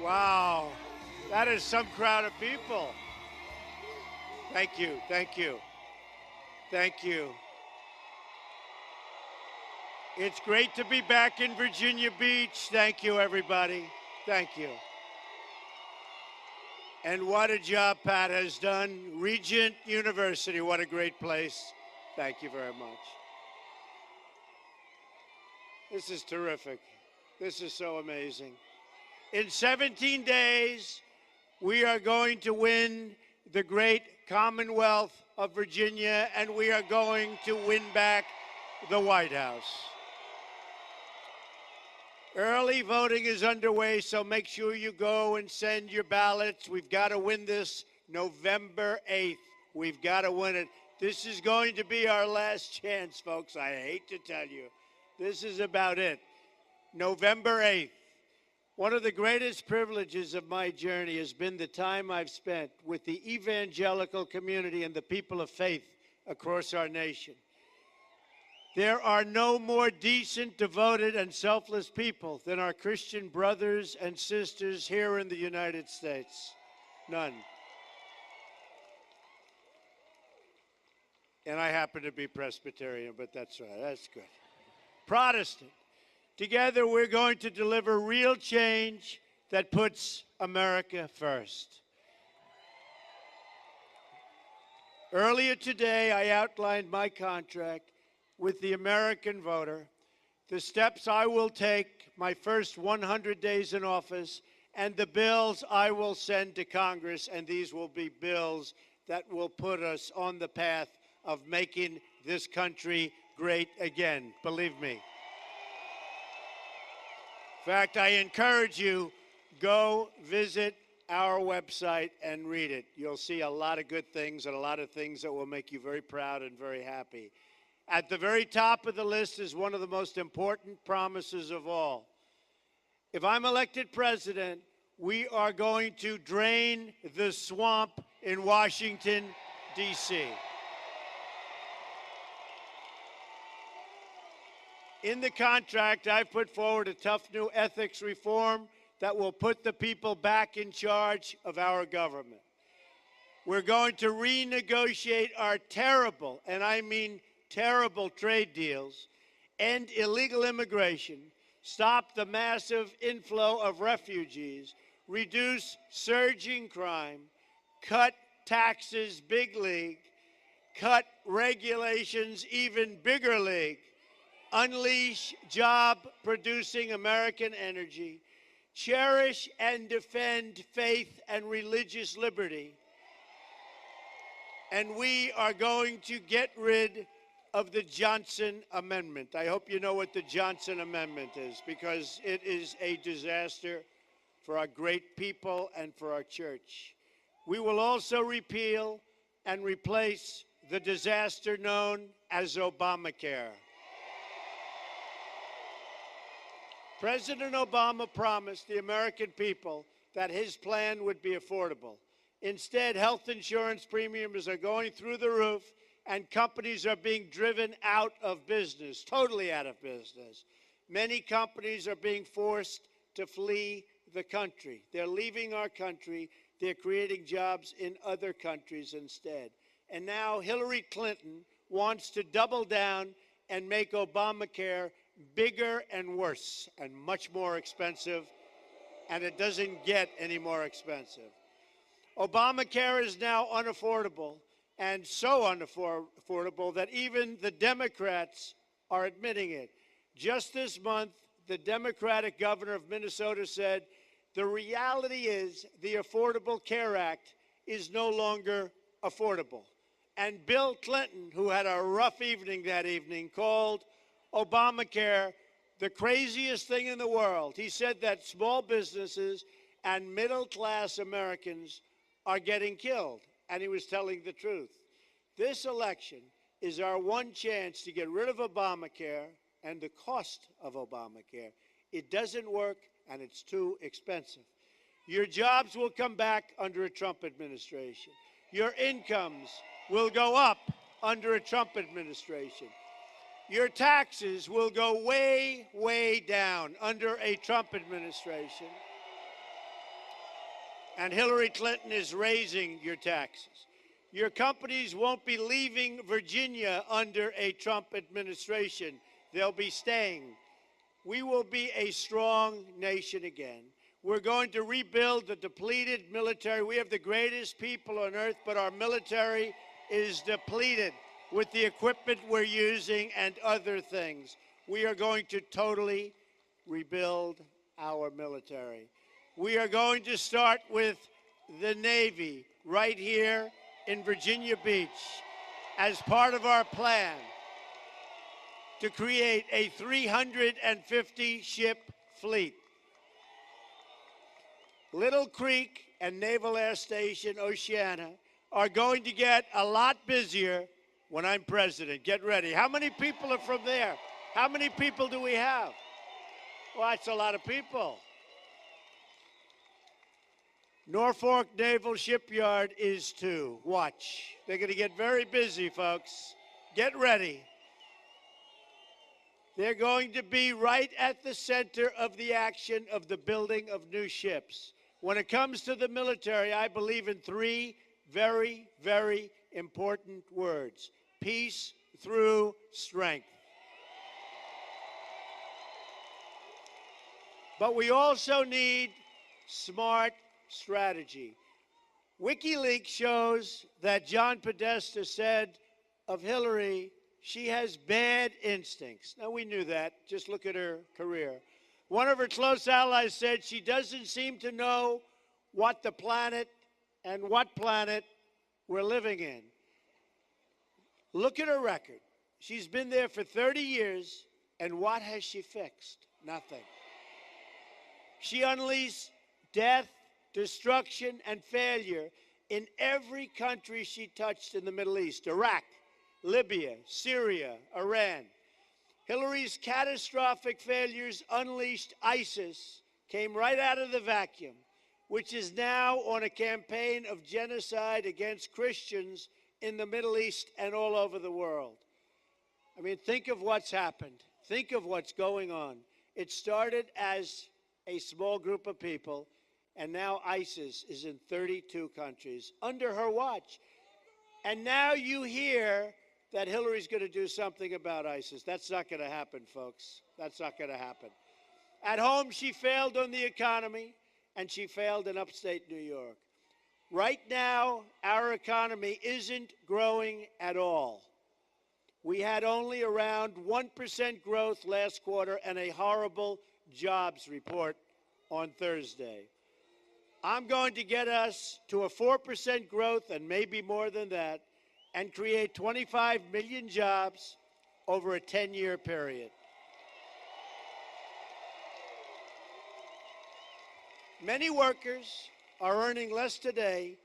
Wow. That is some crowd of people. Thank you. Thank you. Thank you. It's great to be back in Virginia Beach. Thank you, everybody. Thank you. And what a job Pat has done. Regent University, what a great place. Thank you very much. This is terrific. This is so amazing. In 17 days, we are going to win the great Commonwealth of Virginia, and we are going to win back the White House. Early voting is underway, so make sure you go and send your ballots. We've got to win this November 8th. We've got to win it. This is going to be our last chance, folks. I hate to tell you. This is about it. November 8th. One of the greatest privileges of my journey has been the time I've spent with the evangelical community and the people of faith across our nation. There are no more decent, devoted, and selfless people than our Christian brothers and sisters here in the United States. None. And I happen to be Presbyterian, but that's right. That's good. Protestant. Together, we're going to deliver real change that puts America first. Earlier today, I outlined my contract with the American voter, the steps I will take my first 100 days in office, and the bills I will send to Congress, and these will be bills that will put us on the path of making this country great again. Believe me. In fact, I encourage you, go visit our website and read it. You'll see a lot of good things and a lot of things that will make you very proud and very happy. At the very top of the list is one of the most important promises of all. If I'm elected president, we are going to drain the swamp in Washington, D.C. In the contract, I've put forward a tough new ethics reform that will put the people back in charge of our government. We're going to renegotiate our terrible, and I mean terrible, trade deals, end illegal immigration, stop the massive inflow of refugees, reduce surging crime, cut taxes big league, cut regulations even bigger league, unleash job-producing American energy, cherish and defend faith and religious liberty, and we are going to get rid of the Johnson Amendment. I hope you know what the Johnson Amendment is, because it is a disaster for our great people and for our church. We will also repeal and replace the disaster known as Obamacare. President Obama promised the American people that his plan would be affordable. Instead, health insurance premiums are going through the roof, and companies are being driven out of business, totally out of business. Many companies are being forced to flee the country. They're leaving our country. They're creating jobs in other countries instead. And now Hillary Clinton wants to double down and make Obamacare bigger and worse and much more expensive, and it doesn't get any more expensive. Obamacare is now unaffordable, and so unaffordable that even the Democrats are admitting it. Just this month, the Democratic governor of Minnesota said, the reality is the Affordable Care Act is no longer affordable. And Bill Clinton, who had a rough evening that evening, called Obamacare the craziest thing in the world. He said that small businesses and middle-class Americans are getting killed, and he was telling the truth. This election is our one chance to get rid of Obamacare and the cost of Obamacare. It doesn't work, and it's too expensive. Your jobs will come back under a Trump administration. Your incomes will go up under a Trump administration. Your taxes will go way, way down under a Trump administration. and Hillary Clinton is raising your taxes. Your companies won't be leaving Virginia under a Trump administration. They'll be staying. We will be a strong nation again. We're going to rebuild the depleted military. We have the greatest people on earth, but our military is depleted with the equipment we're using and other things. We are going to totally rebuild our military. We are going to start with the Navy right here in Virginia Beach as part of our plan to create a 350-ship fleet. Little Creek and Naval Air Station Oceana are going to get a lot busier when I'm president. Get ready. How many people are from there? How many people do we have? Well, that's a lot of people. Norfolk Naval Shipyard is too. Watch. They're going to get very busy, folks. Get ready. They're going to be right at the center of the action of the building of new ships. When it comes to the military, I believe in three very, very important words: peace through strength. But we also need smart strategy. WikiLeaks shows that John Podesta said of Hillary, she has bad instincts. Now, we knew that. Just look at her career. One of her close allies said she doesn't seem to know what the planet and what planet we're living in. Look at her record. She's been there for 30 years, and what has she fixed? Nothing. She unleashed death, destruction, and failure in every country she touched in the Middle East: Iraq, Libya, Syria, Iran. Hillary's catastrophic failures unleashed ISIS, came right out of the vacuum, which is now on a campaign of genocide against Christians in the Middle East and all over the world. I mean, think of what's happened. Think of what's going on. It started as a small group of people, and now ISIS is in 32 countries under her watch. And now you hear that Hillary's going to do something about ISIS. That's not going to happen, folks. That's not going to happen. At home, she failed on the economy, and she failed in upstate New York. Right now, our economy isn't growing at all. We had only around 1% growth last quarter and a horrible jobs report on Thursday. I'm going to get us to a 4% growth and maybe more than that, and create 25 million jobs over a 10-year period. Many workers are earning less today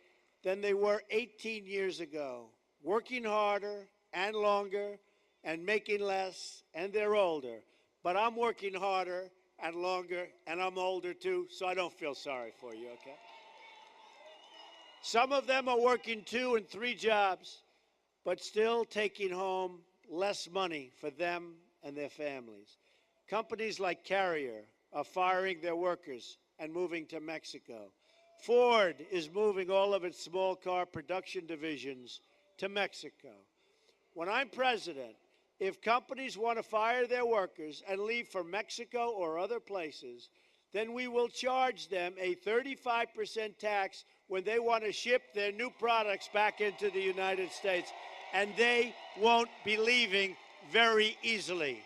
than they were 18 years ago, working harder and longer and making less, and they're older. But I'm working harder and longer, and I'm older too, so I don't feel sorry for you, okay? Some of them are working 2 and 3 jobs, but still taking home less money for them and their families. Companies like Carrier are firing their workers and moving to Mexico. Ford is moving all of its small car production divisions to Mexico. When I'm president, if companies want to fire their workers and leave for Mexico or other places, then we will charge them a 35% tax when they want to ship their new products back into the United States. And they won't be leaving very easily.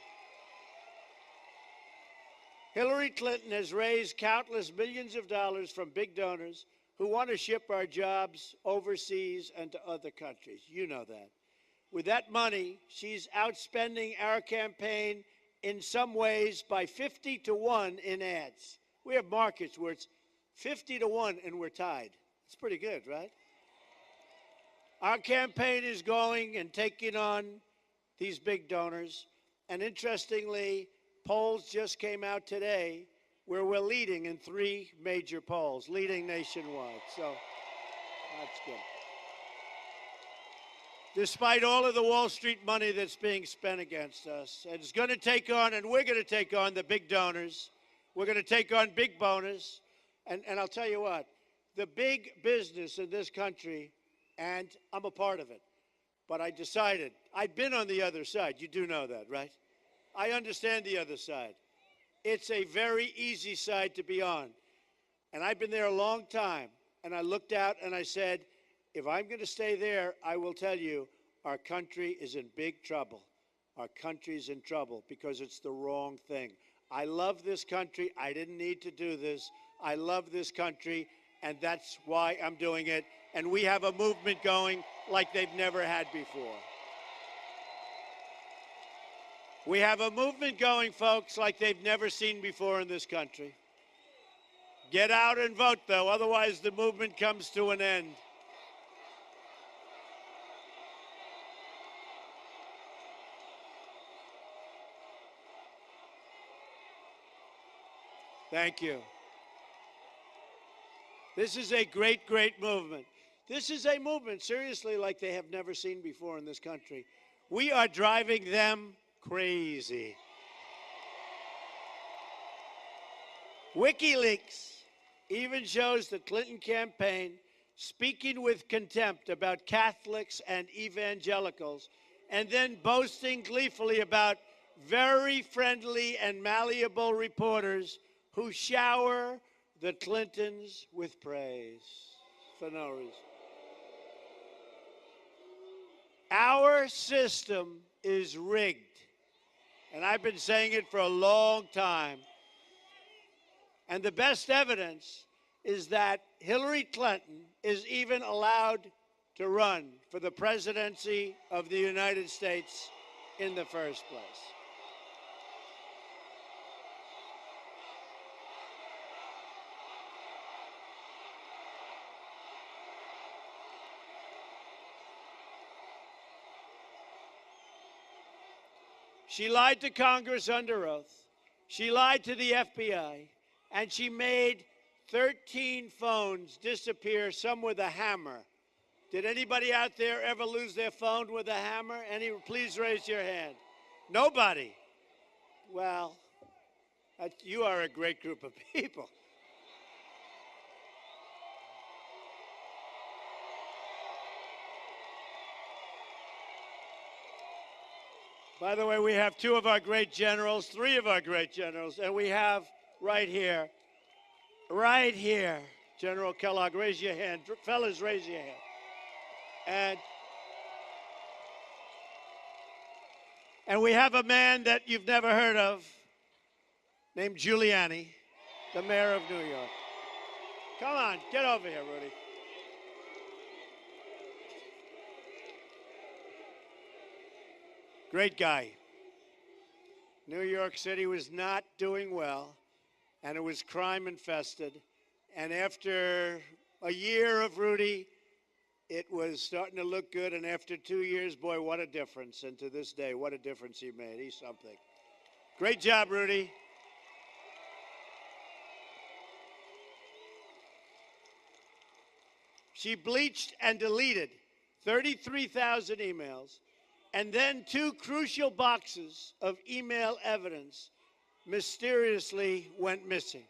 Hillary Clinton has raised countless millions of dollars from big donors who want to ship our jobs overseas and to other countries. You know that. With that money, she's outspending our campaign in some ways by 50 to 1 in ads. We have markets where it's 50 to 1 and we're tied. It's pretty good, right? Our campaign is going and taking on these big donors. And interestingly, polls just came out today where we're leading in 3 major polls, leading nationwide. So that's good. Despite all of the Wall Street money that's being spent against us, and it's going to take on, and we're going to take on the big donors. We're going to take on big bonus. And I'll tell you what, the big business in this country, and I'm a part of it. But I decided, I've been on the other side. You do know that, right? I understand the other side. It's a very easy side to be on. And I've been there a long time. And I looked out and I said, if I'm going to stay there, I will tell you, our country is in big trouble. Our country's in trouble because it's the wrong thing. I love this country. I didn't need to do this. I love this country, and that's why I'm doing it. And we have a movement going like they've never had before. We have a movement going, folks, like they've never seen before in this country. Get out and vote, though, otherwise the movement comes to an end. Thank you. This is a great, great movement. This is a movement, seriously, like they have never seen before in this country. We are driving them crazy. WikiLeaks even shows the Clinton campaign speaking with contempt about Catholics and evangelicals, and then boasting gleefully about very friendly and malleable reporters who shower the Clintons with praise for no reason. Our system is rigged, and I've been saying it for a long time. And the best evidence is that Hillary Clinton is even allowed to run for the presidency of the United States in the first place. She lied to Congress under oath. She lied to the FBI. And she made 13 phones disappear, some with a hammer. Did anybody out there ever lose their phone with a hammer? Please raise your hand. Nobody. Well, you are a great group of people. By the way, we have two of our great generals, three of our great generals, and we have right here, General Kellogg, raise your hand. Fellas, raise your hand. And we have a man that you've never heard of named Giuliani, the mayor of New York. Come on, get over here, Rudy. Great guy. New York City was not doing well, and it was crime infested. And after a year of Rudy, it was starting to look good. And after 2 years, boy, what a difference. And to this day, what a difference he made. He's something. Great job, Rudy. She bleached and deleted 33,000 emails, and then 2 crucial boxes of email evidence mysteriously went missing.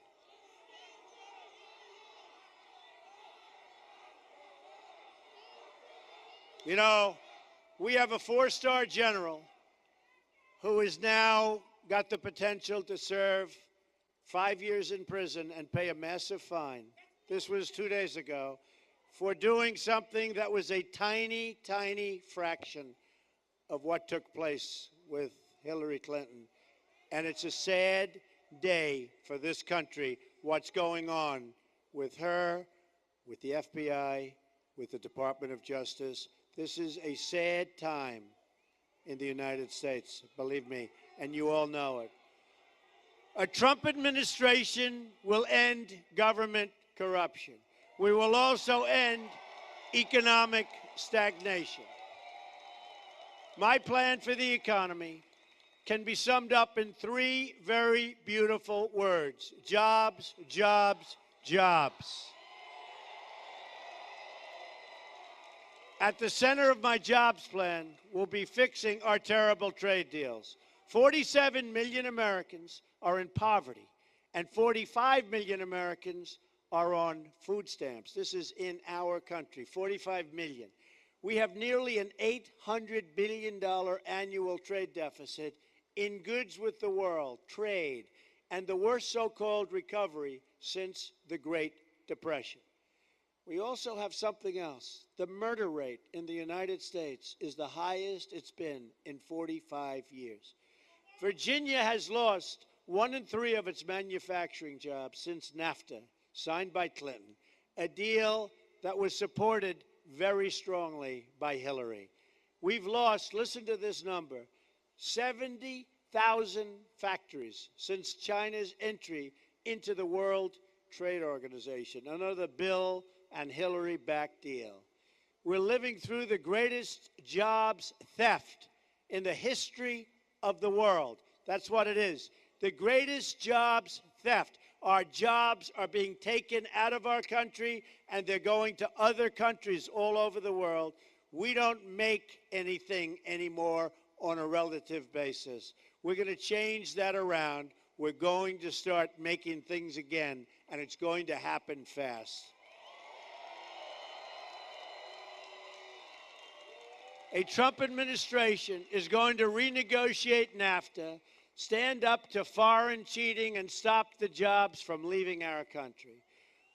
You know, we have a 4-star general who has now got the potential to serve 5 years in prison and pay a massive fine. This was 2 days ago for doing something that was a tiny, tiny fraction of what took place with Hillary Clinton. And it's a sad day for this country, what's going on with her, with the FBI, with the Department of Justice. This is a sad time in the United States, believe me, and you all know it. A Trump administration will end government corruption. We will also end economic stagnation. My plan for the economy can be summed up in 3 very beautiful words: jobs, jobs, jobs. At the center of my jobs plan will be fixing our terrible trade deals. 47 million Americans are in poverty, and 45 million Americans are on food stamps. This is in our country, 45 million. We have nearly an $800 billion annual trade deficit in goods with the world, trade, and the worst so-called recovery since the Great Depression. We also have something else. The murder rate in the United States is the highest it's been in 45 years. Virginia has lost 1 in 3 of its manufacturing jobs since NAFTA, signed by Clinton, a deal that was supported very strongly by Hillary. We've lost, listen to this number, 70,000 factories since China's entry into the World Trade Organization, another Bill and Hillary-backed deal. We're living through the greatest jobs theft in the history of the world. That's what it is. The greatest jobs theft. Our jobs are being taken out of our country, and they're going to other countries all over the world. We don't make anything anymore on a relative basis. We're going to change that around. We're going to start making things again, and it's going to happen fast. A Trump administration is going to renegotiate NAFTA, stand up to foreign cheating, and stop the jobs from leaving our country.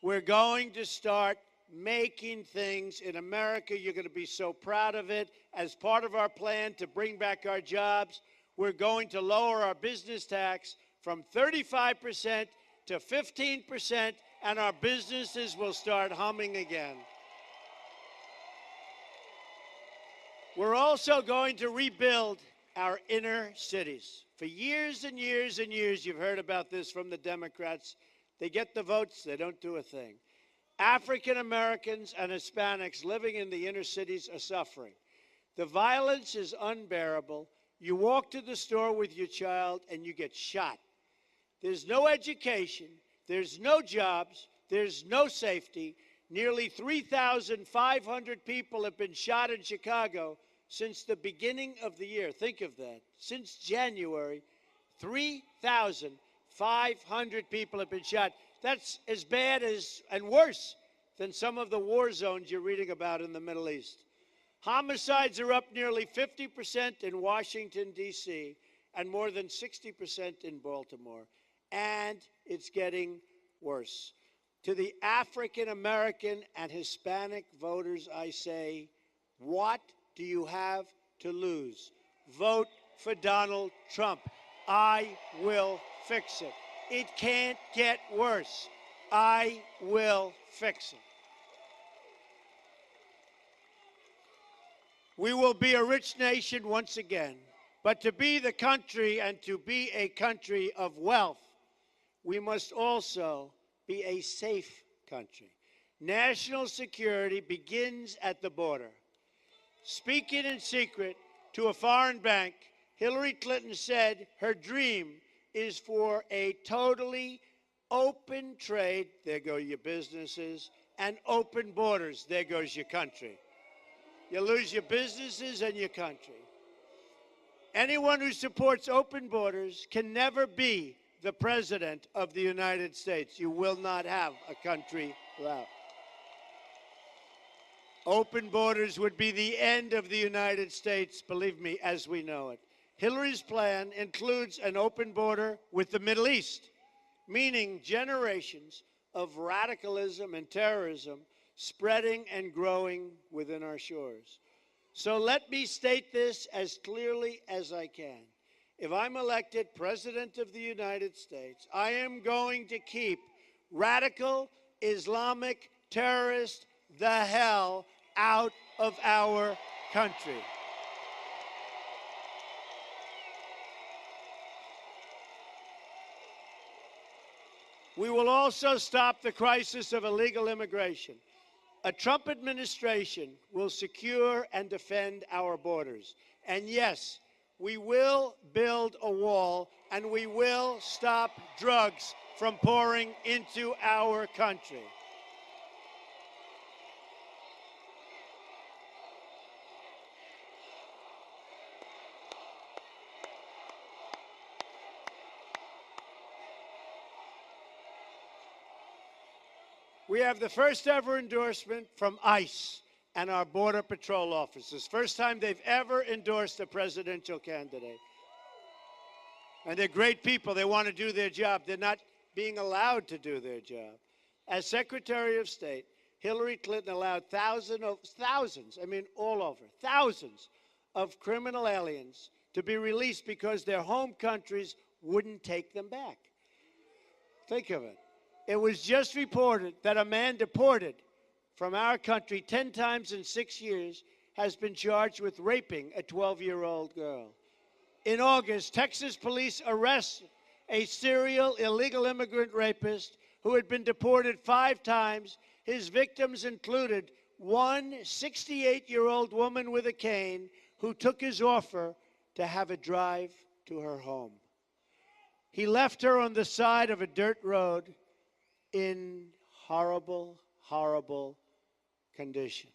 We're going to start making things in America. You're going to be so proud of it. As part of our plan to bring back our jobs, we're going to lower our business tax from 35% to 15%, and our businesses will start humming again. We're also going to rebuild our inner cities. For years and years and years, you've heard about this from the Democrats. They get the votes, they don't do a thing. African Americans and Hispanics living in the inner cities are suffering. The violence is unbearable. You walk to the store with your child and you get shot. There's no education, there's no jobs, there's no safety. Nearly 3,500 people have been shot in Chicago since the beginning of the year. Think of that. Since January, 3,500 people have been shot. That's as bad as and worse than some of the war zones you're reading about in the Middle East. Homicides are up nearly 50% in Washington, D.C., and more than 60% in Baltimore. And it's getting worse. To the African American and Hispanic voters, I say, what do you have to lose? Vote for Donald Trump. I will fix it. It can't get worse. I will fix it. We will be a rich nation once again, but to be the country and to be a country of wealth, we must also be a safe country. National security begins at the border. Speaking in secret to a foreign bank, Hillary Clinton said her dream is for a totally open trade, there go your businesses, and open borders, there goes your country. You lose your businesses and your country. Anyone who supports open borders can never be the President of the United States. You will not have a country left. Open borders would be the end of the United States, believe me, as we know it. Hillary's plan includes an open border with the Middle East, meaning generations of radicalism and terrorism spreading and growing within our shores. So let me state this as clearly as I can. If I'm elected President of the United States, I am going to keep radical Islamic terrorists the hell out of our country. We will also stop the crisis of illegal immigration. A Trump administration will secure and defend our borders. And yes, we will build a wall, and we will stop drugs from pouring into our country. We have the first ever endorsement from ICE and our Border Patrol officers. First time they've ever endorsed a presidential candidate. And they're great people. They want to do their job. They're not being allowed to do their job. As Secretary of State, Hillary Clinton allowed thousands, all over, thousands of criminal aliens to be released because their home countries wouldn't take them back. Think of it. It was just reported that a man deported from our country 10 times in 6 years has been charged with raping a 12-year-old girl. In August, Texas police arrested a serial illegal immigrant rapist who had been deported 5 times. His victims included one 68-year-old woman with a cane who took his offer to have a drive to her home. He left her on the side of a dirt road in horrible, horrible condition.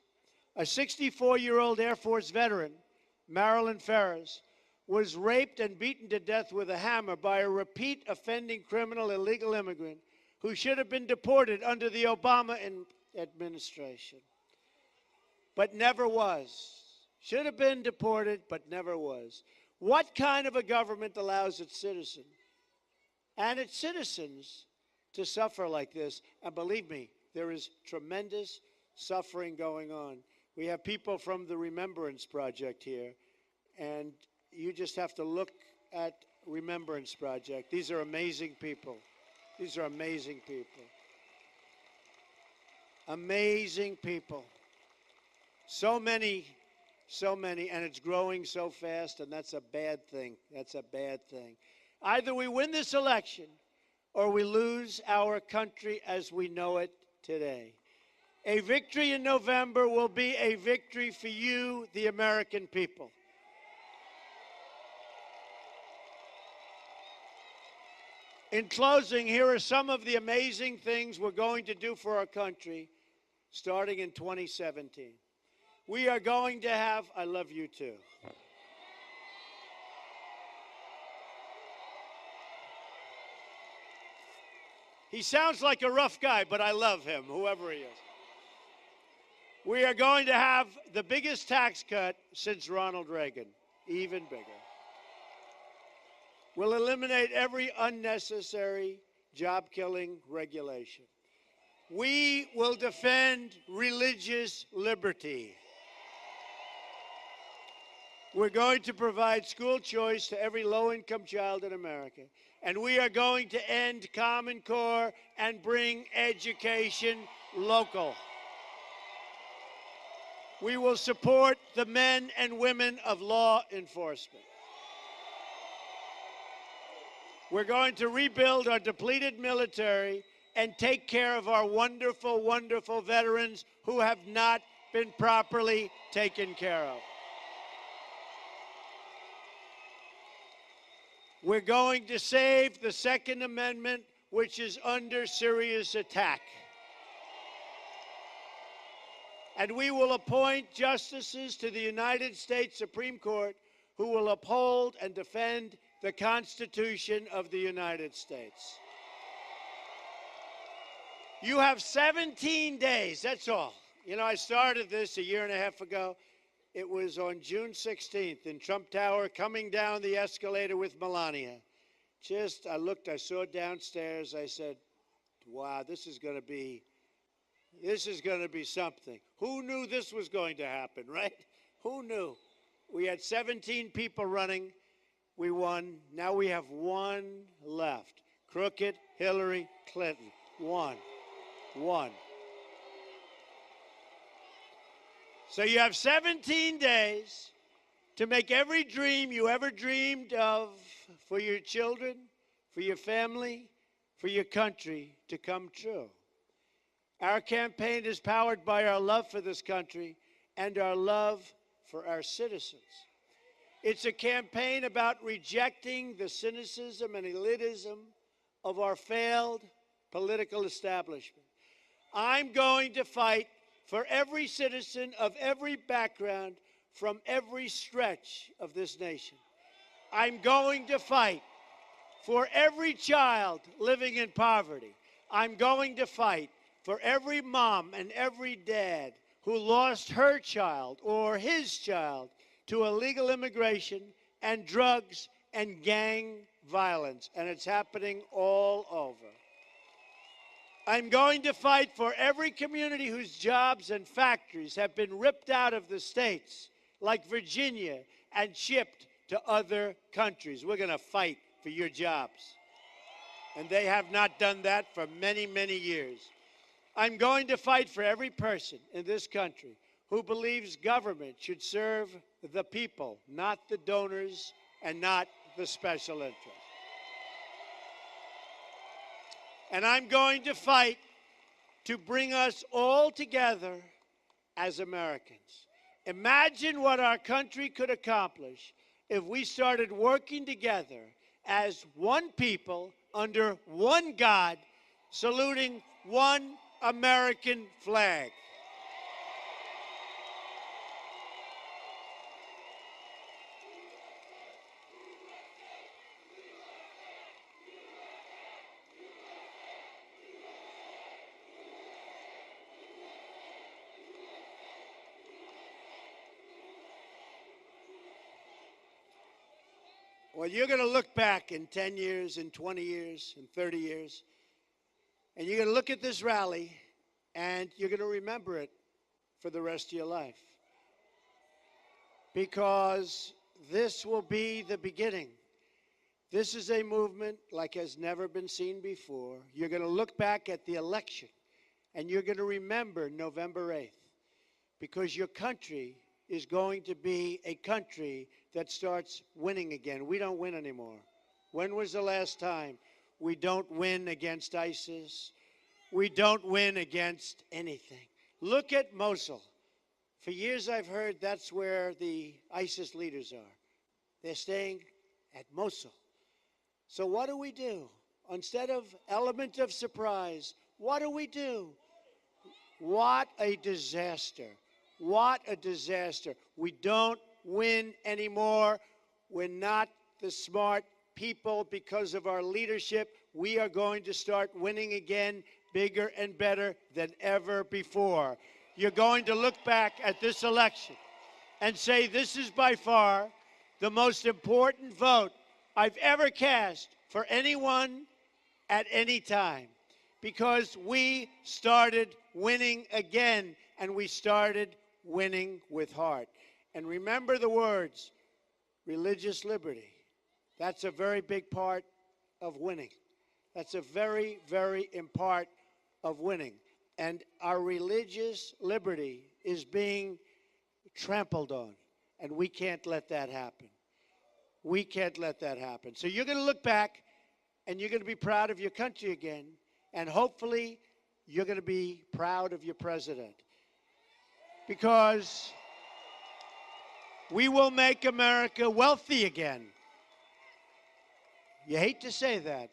A 64-year-old Air Force veteran, Marilyn Ferris, was raped and beaten to death with a hammer by a repeat offending criminal illegal immigrant who should have been deported under the Obama administration, but never was. Should have been deported, but never was. What kind of a government allows its citizens to suffer like this? And believe me, there is tremendous suffering going on. We have people from the Remembrance Project here, and you just have to look at Remembrance Project. These are amazing people. These are amazing people. Amazing people. So many, and it's growing so fast, and that's a bad thing. That's a bad thing. Either we win this election or we lose our country as we know it today. A victory in November will be a victory for you, the American people. In closing, here are some of the amazing things we're going to do for our country starting in 2017. We are going to have, I love you too. He sounds like a rough guy, but I love him, whoever he is. We are going to have the biggest tax cut since Ronald Reagan, even bigger. We'll eliminate every unnecessary job-killing regulation. We will defend religious liberty. We're going to provide school choice to every low-income child in America. And we are going to end Common Core and bring education local. We will support the men and women of law enforcement. We're going to rebuild our depleted military and take care of our wonderful, wonderful veterans who have not been properly taken care of. We're going to save the Second Amendment, which is under serious attack. And we will appoint justices to the United States Supreme Court who will uphold and defend the Constitution of the United States. You have 17 days, that's all. You know, I started this a year and a half ago. It was on June 16th in Trump Tower, coming down the escalator with Melania. I saw downstairs, I said, wow, this is going to be something. Who knew this was going to happen, right? Who knew? We had 17 people running. We won. Now we have one left. Crooked Hillary Clinton. One. So you have 17 days to make every dream you ever dreamed of for your children, for your family, for your country to come true. Our campaign is powered by our love for this country and our love for our citizens. It's a campaign about rejecting the cynicism and elitism of our failed political establishment. I'm going to fight for every citizen of every background from every stretch of this nation. I'm going to fight for every child living in poverty. I'm going to fight for every mom and every dad who lost her child or his child to illegal immigration and drugs and gang violence. And it's happening all over. I'm going to fight for every community whose jobs and factories have been ripped out of the states, like Virginia, and shipped to other countries. We're going to fight for your jobs. And they have not done that for many, many years. I'm going to fight for every person in this country who believes government should serve the people, not the donors and not the special interests. And I'm going to fight to bring us all together as Americans. Imagine what our country could accomplish if we started working together as one people under one God, saluting one American flag. Well, you're going to look back in 10 years, in 20 years, in 30 years, and you're going to look at this rally, and you're going to remember it for the rest of your life. Because this will be the beginning. This is a movement like has never been seen before. You're going to look back at the election, and you're going to remember November 8th. Because your country is going to be a country that starts winning again. We don't win anymore. When was the last time? We don't win against ISIS. We don't win against anything. Look at Mosul. For years I've heard that's where the ISIS leaders are. They're staying at Mosul. So what do? Instead of element of surprise, what do? What a disaster. What a disaster. We don't win anymore. We're not the smart people because of our leadership. We are going to start winning again, bigger and better than ever before. You're going to look back at this election and say, this is by far the most important vote I've ever cast for anyone at any time, because we started winning again, and we started winning with heart. And remember the words, religious liberty. That's a very big part of winning. That's a very, very important part of winning. And our religious liberty is being trampled on, and we can't let that happen. We can't let that happen. So you're going to look back, and you're going to be proud of your country again, and hopefully you're going to be proud of your president. Because we will make America wealthy again. You hate to say that.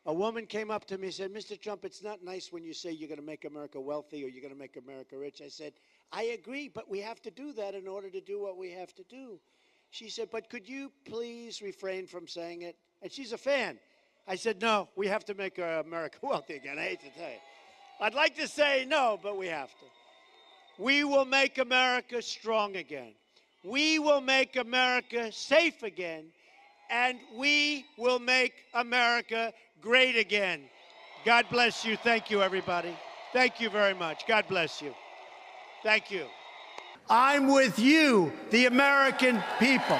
A woman came up to me and said, Mr. Trump, it's not nice when you say you're going to make America wealthy or you're going to make America rich. I said, I agree, but we have to do that in order to do what we have to do. She said, but could you please refrain from saying it? And she's a fan. I said, no, we have to make America wealthy again. I hate to tell you. I'd like to say no, but we have to. We will make America strong again. We will make America safe again. And we will make America great again. God bless you. Thank you, everybody. Thank you very much. God bless you. Thank you. I'm with you, the American people.